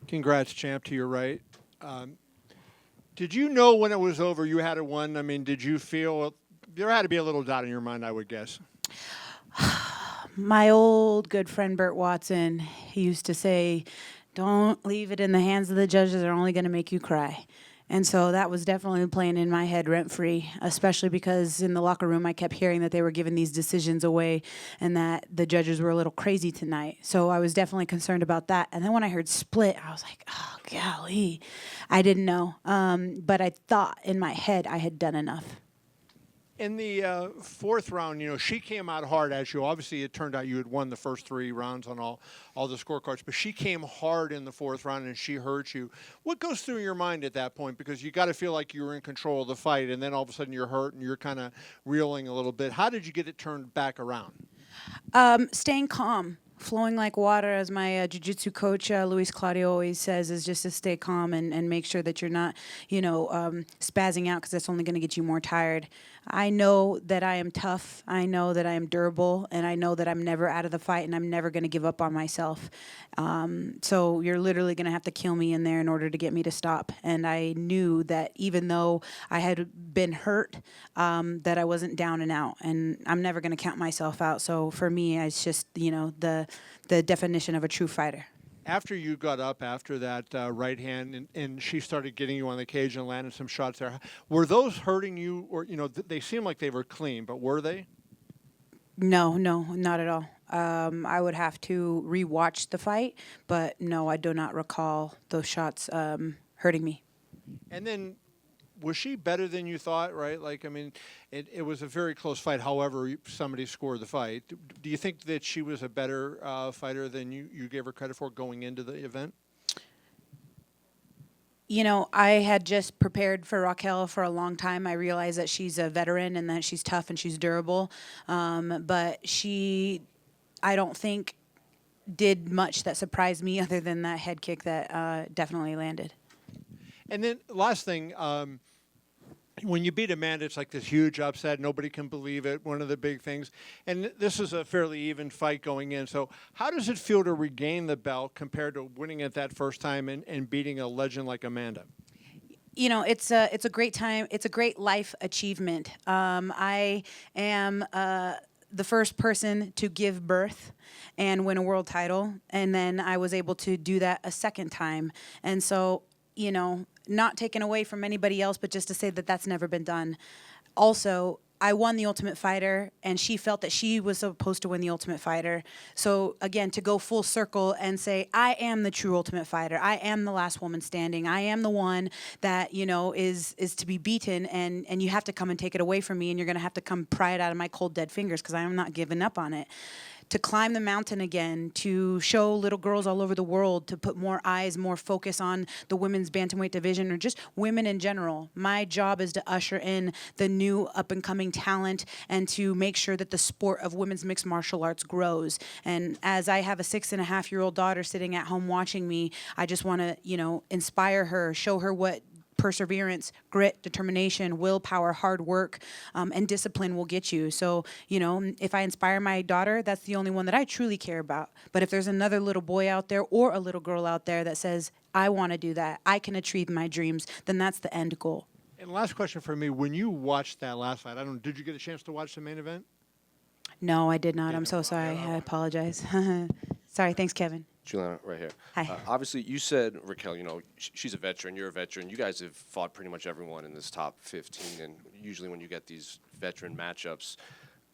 Congrats, champ, to your right. Um, did you know when it was over you had it won? I mean, did you feel there had to be a little doubt in your mind, I would guess. My old good friend Bert Watson, he used to say, "Don't leave it in the hands of the judges. They're only going to make you cry." And so that was definitely playing in my head rent free, especially because in the locker room I kept hearing that they were giving these decisions away and that the judges were a little crazy tonight. So I was definitely concerned about that. And then when I heard split, I was like, oh, golly. I didn't know. But I thought in my head I had done enough. In the fourth round, she came out hard as you. Obviously, it turned out you had won the first 3 rounds on all the scorecards, but she came hard in the fourth round and she hurt you. What goes through your mind at that point? Because you got to feel like you were in control of the fight, and then all of a sudden you're hurt and you're kind of reeling a little bit. How did you get it turned back around? Staying calm. Flowing like water, as my jiu-jitsu coach, Luis Claudio, always says, is just to stay calm and make sure that you're not, spazzing out because that's only going to get you more tired. I know that I am tough. I know that I am durable, and I know that I'm never out of the fight, and I'm never going to give up on myself. So you're literally going to have to kill me in there in order to get me to stop. And I knew that even though I had been hurt, that I wasn't down and out, and I'm never going to count myself out. So for me, it's just, the definition of a true fighter. After you got up after that right hand and she started getting you on the cage and landing some shots there, were those hurting you? Or, they seem like they were clean, but were they? No, not at all. I would have to rewatch the fight, but no, I do not recall those shots hurting me. And then was she better than you thought, right? Like, I mean, it was a very close fight. However, somebody scored the fight. Do you think that she was a better fighter than you gave her credit for going into the event? I had just prepared for Raquel for a long time. I realized that she's a veteran and that she's tough and she's durable. But she, I don't think, did much that surprised me other than that head kick that definitely landed. And then last thing, when you beat Amanda, it's like this huge upset. Nobody can believe it. One of the big things. And this is a fairly even fight going in. So how does it feel to regain the belt compared to winning it that first time and beating a legend like Amanda? It's a great time. It's a great life achievement. I am the first person to give birth and win a world title, and then I was able to do that a second time. And so, not taken away from anybody else, but just to say that that's never been done. Also, I won the Ultimate Fighter, and she felt that she was supposed to win the Ultimate Fighter. So again, to go full circle and say, I am the true Ultimate Fighter. I am the last woman standing. I am the one that, is to be beaten, and you have to come and take it away from me, and you're going to have to come pry it out of my cold, dead fingers because I am not giving up on it. To climb the mountain again, to show little girls all over the world, to put more eyes, more focus on the women's bantamweight division or just women in general. My job is to usher in the new up-and-coming talent and to make sure that the sport of women's mixed martial arts grows. And as I have a 6.5-year-old daughter sitting at home watching me, I just want to, inspire her, show her what perseverance, grit, determination, willpower, hard work, and discipline will get you. So, if I inspire my daughter, that's the only one that I truly care about. But if there's another little boy out there or a little girl out there that says, I want to do that, I can achieve my dreams, then that's the end goal. And last question for me. When you watched that last fight, I don't know, did you get a chance to watch the main event? No, I did not. I'm so sorry. I apologize. Sorry. Thanks, Kevin. Julianna, right here. Hi. Obviously, you said, Raquel, she's a veteran, you're a veteran. You guys have fought pretty much everyone in this top 15, and usually when you get these veteran matchups,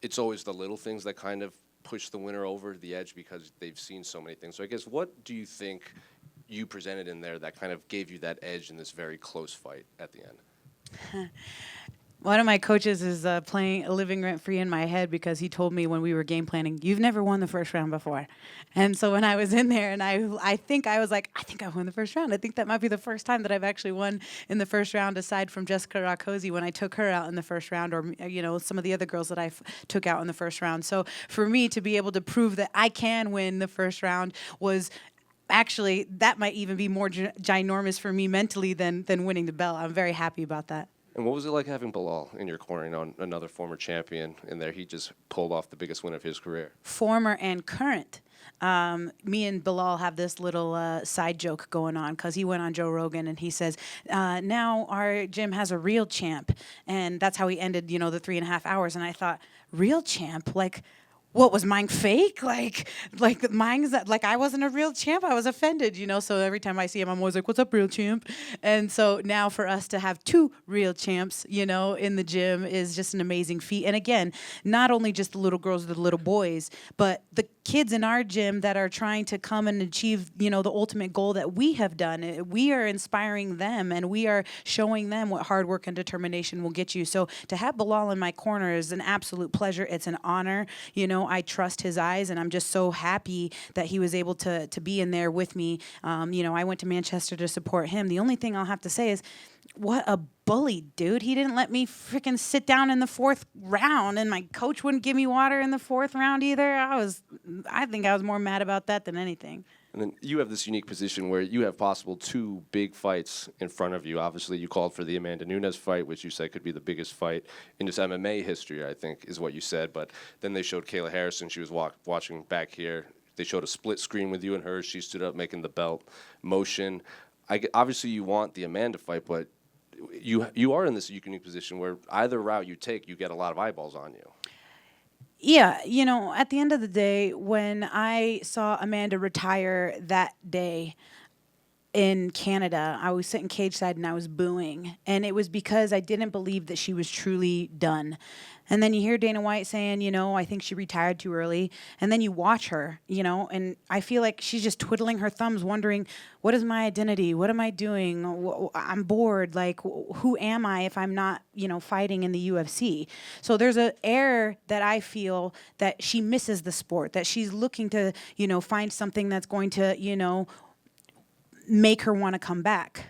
it's always the little things that kind of push the winner over the edge because they've seen so many things. So I guess what do you think you presented in there that kind of gave you that edge in this very close fight at the end? One of my coaches is living rent-free in my head because he told me when we were game planning, you've never won the first round before. And so when I was in there and I think I was like, I think I won the first round. I think that might be the first time that I've actually won in the first round aside from Jessica Rakosi when I took her out in the first round or, some of the other girls that I took out in the first round. So for me to be able to prove that I can win the first round was actually, that might even be more ginormous for me mentally than winning the belt. I'm very happy about that. And what was it like having Bilal in your corner, another former champion in there? He just pulled off the biggest win of his career. Former and current. Me and Bilal have this little side joke going on because he went on Joe Rogan and he says, now our gym has a real champ. And that's how he ended, the 3.5 hours. And I thought, real champ? Like, what was mine fake? Like mine's that like I wasn't a real champ. I was offended, So every time I see him, I'm always like, "What's up, real champ?" And so now for us to have 2 real champs, in the gym is just an amazing feat. And again, not only just the little girls or the little boys, but the kids in our gym that are trying to come and achieve, the ultimate goal that we have done. We are inspiring them and we are showing them what hard work and determination will get you. So to have Bilal in my corner is an absolute pleasure. It's an honor. I trust his eyes, and I'm just so happy that he was able to be in there with me. I went to Manchester to support him. The only thing I'll have to say is, what a bully, dude. He didn't let me freaking sit down in the 4th round, and my coach wouldn't give me water in the 4th round either. I think I was more mad about that than anything. And then you have this unique position where you have possible 2 big fights in front of you. Obviously, you called for the Amanda Nunes fight, which you said could be the biggest fight in just MMA history, I think, is what you said. But then they showed Kayla Harrison. She was watching back here. They showed a split screen with you and her. She stood up making the belt motion. Obviously, you want the Amanda fight, but you are in this unique position where either route you take, you get a lot of eyeballs on you. Yeah, at the end of the day, when I saw Amanda retire that day in Canada, I was sitting cage side and I was booing. And it was because I didn't believe that she was truly done. And then you hear Dana White saying, I think she retired too early. And then you watch her, and I feel like she's just twiddling her thumbs, wondering, what is my identity? What am I doing? I'm bored. Like, who am I if I'm not, fighting in the UFC? So there's an air that I feel that she misses the sport, that she's looking to, find something that's going to, make her want to come back.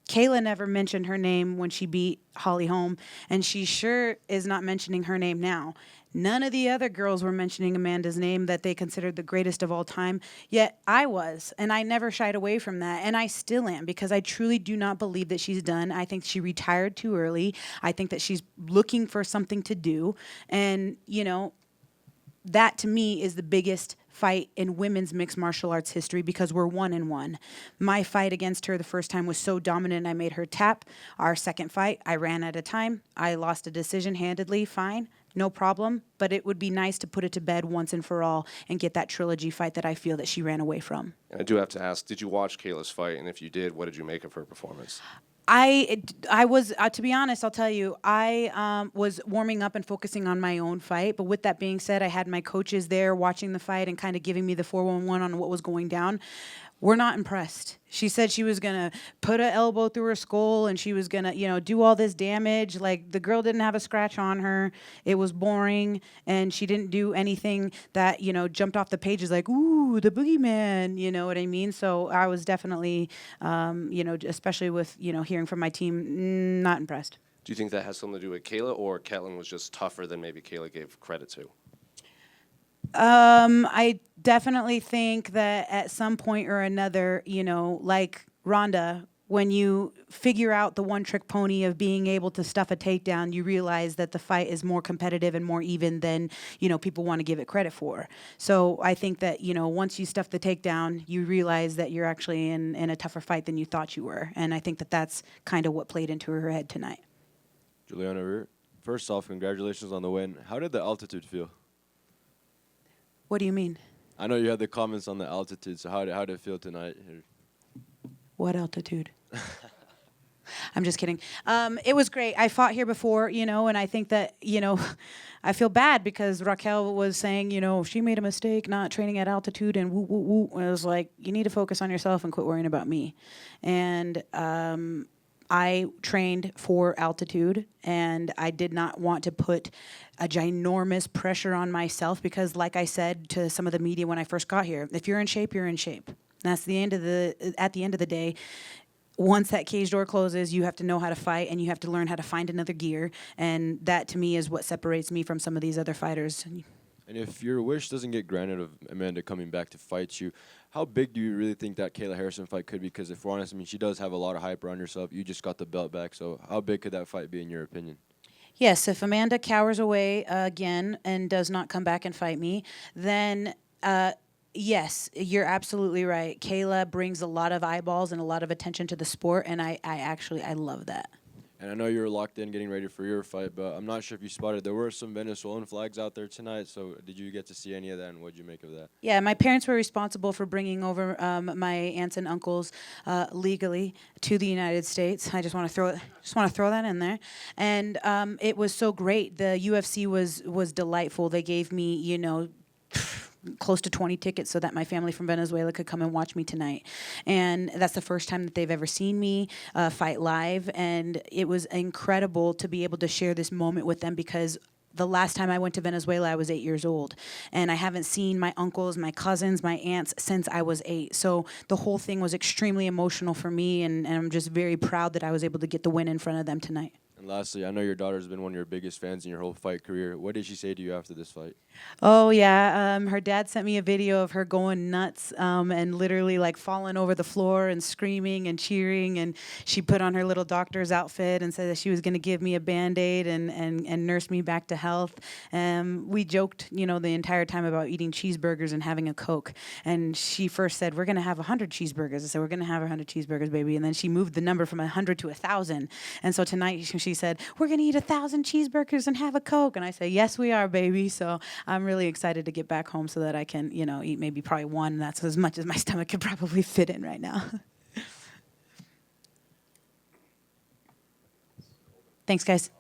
Kayla never mentioned her name when she beat Holly Holm, and she sure is not mentioning her name now. None of the other girls were mentioning Amanda's name that they considered the greatest of all time, yet I was, and I never shied away from that, and I still am, because I truly do not believe that she's done. I think she retired too early. I think that she's looking for something to do, and, that to me is the biggest fight in women's mixed martial arts history, because we're 1-1. My fight against her the first time was so dominant, I made her tap. Our second fight, I ran out of time. I lost a decision handedly, fine, no problem. But it would be nice to put it to bed once and for all and get that trilogy fight that I feel that she ran away from. And I do have to ask, did you watch Kayla's fight? And if you did, what did you make of her performance? I was, to be honest, I'll tell you, I was warming up and focusing on my own fight. But with that being said, I had my coaches there watching the fight and kind of giving me the 411 on what was going down. We're not impressed. She said she was going to put an elbow through her skull and she was going to, do all this damage. Like, the girl didn't have a scratch on her. It was boring. And she didn't do anything that, jumped off the pages like, ooh, the boogeyman, you know what I mean? So I was definitely, especially with, hearing from my team, not impressed. Do you think that has something to do with Kayla, or Ketlen was just tougher than maybe Kayla gave credit to? I definitely think that at some point or another, like Ronda, when you figure out the one-trick pony of being able to stuff a takedown, you realize that the fight is more competitive and more even than, people want to give it credit for. So I think that, once you stuff the takedown, you realize that you're actually in a tougher fight than you thought you were. And I think that that's kind of what played into her head tonight. Julianna, first off, congratulations on the win. How did the altitude feel? What do you mean? I know you had the comments on the altitude, so how did it feel tonight? What altitude? I'm just kidding. It was great. I fought here before, and I think that, I feel bad because Raquel was saying, she made a mistake not training at altitude and woo, woo, woo. And I was like, you need to focus on yourself and quit worrying about me. And I trained for altitude, and I did not want to put a ginormous pressure on myself because, like I said to some of the media when I first got here, if you're in shape, you're in shape. That's at the end of the day. Once that cage door closes, you have to know how to fight, and you have to learn how to find another gear, and that to me is what separates me from some of these other fighters. And if your wish doesn't get granted of Amanda coming back to fight you, how big do you really think that Kayla Harrison fight could be? Because if we're honest, she does have a lot of hype around herself. You just got the belt back, so how big could that fight be in your opinion? Yes, if Amanda cowers away again and does not come back and fight me, then Yes, you're absolutely right. Kayla brings a lot of eyeballs and a lot of attention to the sport, and I love that. And I know you were locked in getting ready for your fight, but I'm not sure if you spotted there were some Venezuelan flags out there tonight. So did you get to see any of that, and what did you make of that? Yeah, my parents were responsible for bringing over my aunts and uncles legally to the United States. I just want to throw that in there, and it was so great. The UFC was delightful. They gave me, close to 20 tickets so that my family from Venezuela could come and watch me tonight. And that's the first time that they've ever seen me fight live. And it was incredible to be able to share this moment with them, because the last time I went to Venezuela, I was 8 years old. And I haven't seen my uncles, my cousins, my aunts since I was 8. So the whole thing was extremely emotional for me. And I'm just very proud that I was able to get the win in front of them tonight. And lastly, I know your daughter's been one of your biggest fans in your whole fight career. What did she say to you after this fight? Oh yeah, her dad sent me a video of her going nuts and literally like falling over the floor and screaming and cheering. And she put on her little doctor's outfit and said that she was going to give me a Band-Aid and nurse me back to health. We joked, the entire time about eating cheeseburgers and having a Coke. And she first said, "We're going to have 100 cheeseburgers." I said, "We're going to have 100 cheeseburgers, baby." And then she moved the number from 100 to 1,000. And so tonight she said, "We're going to eat 1,000 cheeseburgers and have a Coke." And I said, "Yes, we are, baby." So I'm really excited to get back home so that I can, eat maybe probably one. That's as much as my stomach could probably fit in right now. Thanks, guys.